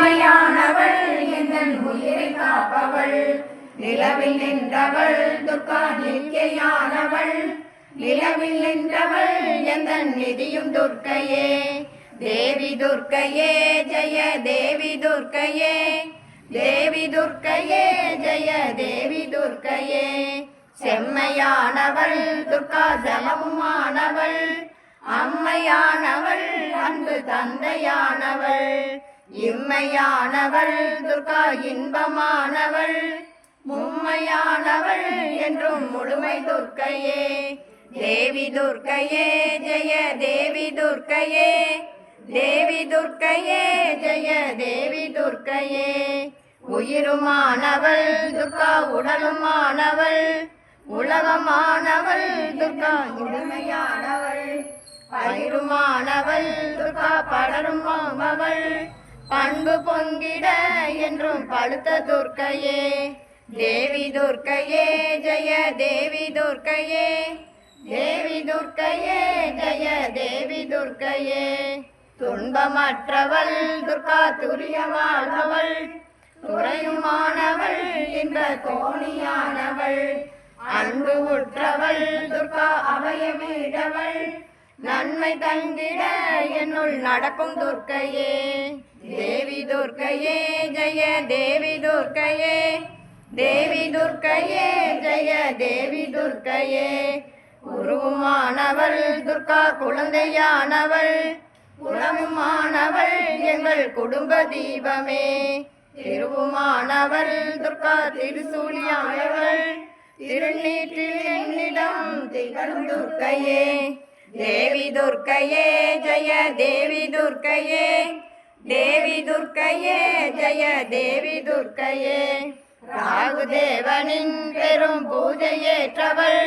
செம்மையானவள் எந்தன் உயிரை காப்பவள் நிலவில் நின்றவள் துர்கா நிற்கையானவள் நிலவில் நின்றவள் எந்தன் நிதியும் துர்க்கையே தேவி துர்க்கையே ஜெய தேவி துர்க்கையே தேவி துர்க்கையே ஜெய தேவி துர்க்கையே செம்மையானவள் துர்கா ஜலமுமானவள் அம்மையானவள் அன்பு தந்தையானவள் இம்மையானவள் துர்கா இன்பமானவள் மும்மையானவள் என்றும் முழுமை துர்க்கையே தேவி துர்க்கையே ஜெய தேவி துர்க்கையே தேவி துர்க்கையே ஜெய தேவி துர்க்கையே உயிருமானவள் துர்கா உடலுமானவள் உலகமானவள் துர்கா முழுமையானவள் பயிருமானவள் துர்கா படருமானவள் பண்பு பொங்கிட என்றும் பழுத்த துர்க்கையே தேவி துர்க்கையே ஜெய தேவி துர்க்கையே தேவி துர்க்கையே ஜெய தேவி துர்க்கையே துன்பமற்றவள் துர்கா துரியமானவள் துறையுமானவள் என்ற தோணியானவள் அன்பு உற்றவள் துர்கா அபயமீடவள் நன்மை தந்திட என்னுள் நடக்கும் துர்க்கையே தேவி துர்க்கையே ஜெய தேவி துர்க்கையே தேவி துர்க்கையே ஜெய தேவி துர்க்கையே உருவமானவள் துர்கா குழந்தையானவள் குலமுமானவள் எங்கள் குடும்ப தீபமே திருவுமானவள் துர்கா திருசூலியானவள் திருநீற்றில் என்னிடம் திகழும் துர்க்கையே தேவி துர்க்கையே ஜெய தேவி துர்க்கையே தேவி துர்க்கையே ஜெய தேவி துர்க்கையே ராகு தேவனின் பெரும் பூஜையேற்றவள்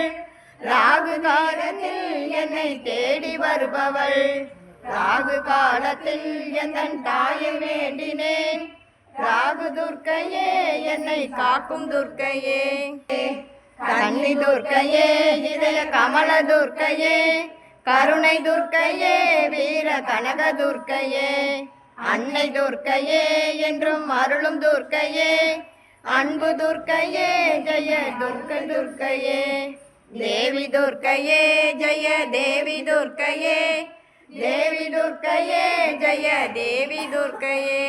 ராகு காலத்தில் என்னை தேடி வருபவள் ராகு காலத்தில் என் தாயை வேண்டினேன் ராகு துர்க்கையே என்னை காக்கும் துர்க்கையே கன்னி துர்க்கையே இதய கமல துர்க்கையே கருணை துர்க்கையே வீர கனக துர்க்கையே அன்னை துர்க்கையே என்றும் அருளும் துர்க்கையே அன்பு துர்க்கையே ஜெய துர்க்கை துர்க்கையே தேவி துர்க்கையே ஜெய தேவி துர்க்கையே தேவி துர்க்கையே ஜெய தேவி துர்க்கையே